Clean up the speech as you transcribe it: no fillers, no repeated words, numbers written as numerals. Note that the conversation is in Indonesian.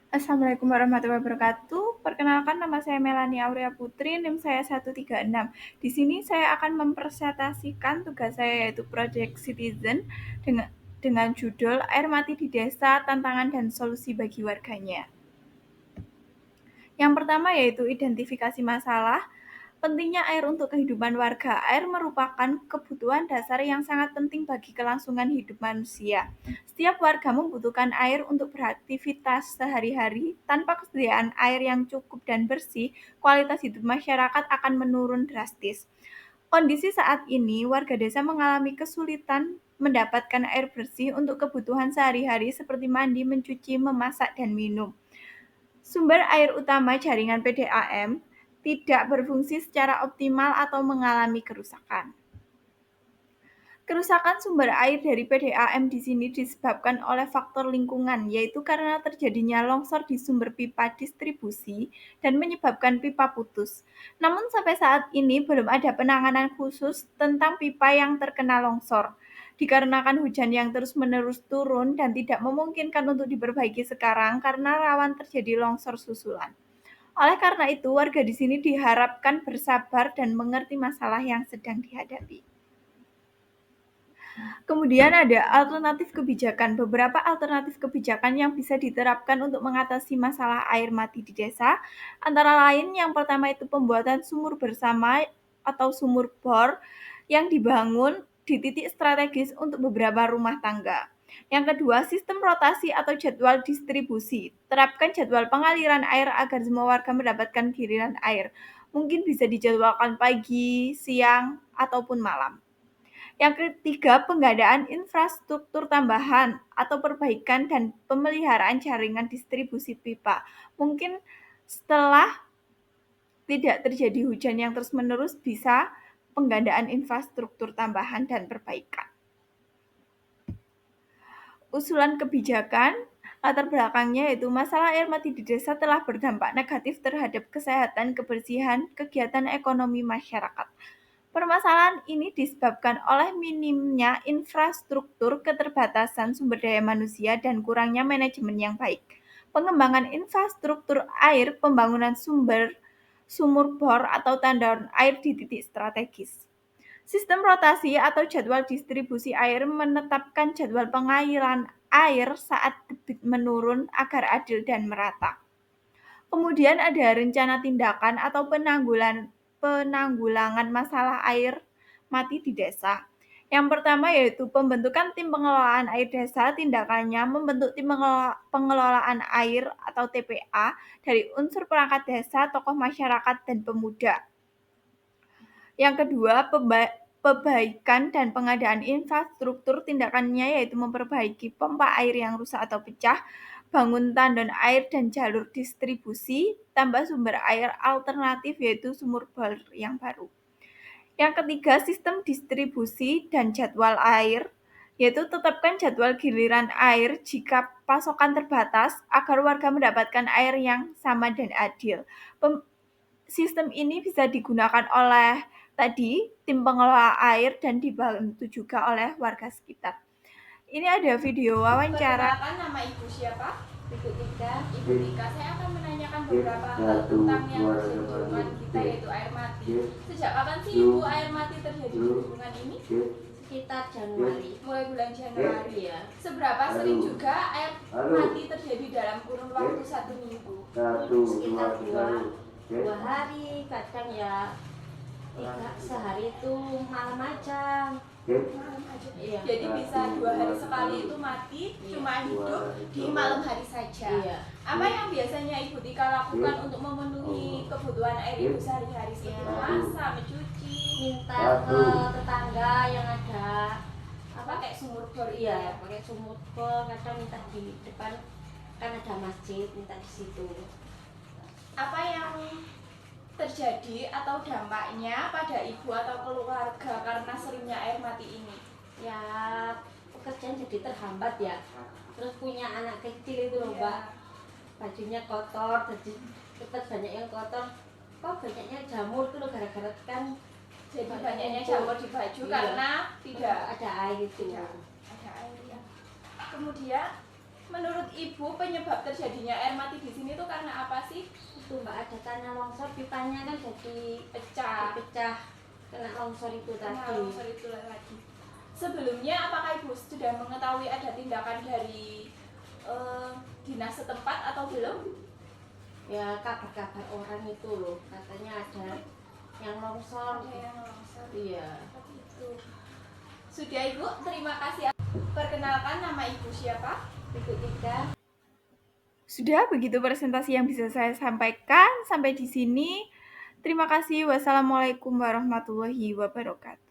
Assalamualaikum warahmatullahi wabarakatuh. Perkenalkan, nama saya Melanie Aurea Putri, NIM saya 136. Di sini saya akan mempresentasikan tugas saya yaitu Project Citizen dengan judul Air Mati di Desa, Tantangan dan Solusi bagi Warganya. Yang pertama yaitu identifikasi masalah. Pentingnya air untuk kehidupan warga. Air merupakan kebutuhan dasar yang sangat penting bagi kelangsungan hidup manusia. Setiap warga membutuhkan air untuk beraktivitas sehari-hari. Tanpa kesediaan air yang cukup dan bersih, kualitas hidup masyarakat akan menurun drastis. Kondisi saat ini, warga desa mengalami kesulitan mendapatkan air bersih untuk kebutuhan sehari-hari seperti mandi, mencuci, memasak, dan minum. Sumber air utama jaringan PDAM tidak berfungsi secara optimal atau mengalami kerusakan. Kerusakan sumber air dari PDAM di sini disebabkan oleh faktor lingkungan, yaitu karena terjadinya longsor di sumber pipa distribusi dan menyebabkan pipa putus. Namun sampai saat ini belum ada penanganan khusus tentang pipa yang terkena longsor. Dikarenakan hujan yang terus-menerus turun dan tidak memungkinkan untuk diperbaiki sekarang karena rawan terjadi longsor susulan. Oleh karena itu, warga di sini diharapkan bersabar dan mengerti masalah yang sedang dihadapi. Kemudian ada alternatif kebijakan. Beberapa alternatif kebijakan yang bisa diterapkan untuk mengatasi masalah air mati di desa, antara lain yang pertama itu pembuatan sumur bersama atau sumur bor yang dibangun di titik strategis untuk beberapa rumah tangga. Yang kedua, sistem rotasi atau jadwal distribusi. Terapkan jadwal pengaliran air agar semua warga mendapatkan giliran air. Mungkin bisa dijadwalkan pagi, siang, ataupun malam. Yang ketiga, pengadaan infrastruktur tambahan atau perbaikan dan pemeliharaan jaringan distribusi pipa. Mungkin setelah tidak terjadi hujan yang terus-menerus bisa pengadaan infrastruktur tambahan dan perbaikan. Usulan kebijakan, latar belakangnya yaitu masalah air mati di desa telah berdampak negatif terhadap kesehatan, kebersihan, kegiatan ekonomi masyarakat. Permasalahan ini disebabkan oleh minimnya infrastruktur, keterbatasan sumber daya manusia, dan kurangnya manajemen yang baik. Pengembangan infrastruktur air, pembangunan sumur bor atau tandan air di titik strategis. Sistem rotasi atau jadwal distribusi air menetapkan jadwal pengairan air saat debit menurun agar adil dan merata. Kemudian ada rencana tindakan atau penanggulangan masalah air mati di desa. Yang pertama yaitu pembentukan tim pengelolaan air desa. Tindakannya membentuk tim pengelolaan air atau TPA dari unsur perangkat desa, tokoh masyarakat, dan pemuda. Yang kedua, perbaikan dan pengadaan infrastruktur. Tindakannya yaitu memperbaiki pompa air yang rusak atau pecah, bangun tandon air dan jalur distribusi, tambah sumber air alternatif yaitu sumur bor yang baru. Yang ketiga, sistem distribusi dan jadwal air, yaitu tetapkan jadwal giliran air jika pasokan terbatas agar warga mendapatkan air yang sama dan adil. Sistem ini bisa digunakan oleh tim pengelola air dan dibantu juga oleh warga sekitar. Ini ada video wawancara. Perkenalkan, nama Ibu siapa? Ibu Tika. Ibu Tika, saya akan menanyakan beberapa hal tentang yang terjadi di lingkungan kita yaitu air mati. Sejak kapan sih Ibu air mati terjadi di lingkungan ini? Sekitar Januari. Mulai bulan Januari ya. Seberapa sering juga air mati terjadi dalam kurun waktu 1 minggu? Sekitar dua hari, kadang ya sehari itu malam aja. Malam aja. Iya. Jadi bisa 2 hari sekali itu mati, cuma hidup di malam hari saja. Iya. Apa yang biasanya Ibu Tika lakukan untuk memenuhi kebutuhan air Ibu sehari-hari seperti memasak, mencuci, Minta ke tetangga yang ada pakai sumur bor? iya, pakai sumur bor, kadang minta di depan kan ada masjid, minta di situ. Apa yang terjadi atau dampaknya pada ibu atau keluarga karena seringnya air mati ini? Ya pekerjaan jadi terhambat ya. Terus punya anak kecil itu loh Mbak, bajunya kotor, jadi tetap banyak yang kotor. Kok banyaknya jamur tuh loh, gara-gara kan Jadi banyaknya jamur di baju iya, karena tidak ada air itu. ada air ya. Kemudian Menurut Ibu, penyebab terjadinya air mati di sini tuh karena apa sih? Itu Mbak, ada tanah longsor, pipanya kan jadi Pecah. pecah kena longsor itu Karena tadi. longsor itu lagi. Sebelumnya apakah Ibu sudah mengetahui ada tindakan dari dinas setempat atau belum? Ya kabar-kabar orang itu loh, katanya ada yang longsor. Ada yang longsor. Iya. Begitu. Sudah Ibu, terima kasih. Perkenalkan, nama Ibu siapa? Ibu Tika. Sudah begitu presentasi yang bisa saya sampaikan sampai di sini. Terima kasih. Wassalamualaikum warahmatullahi wabarakatuh.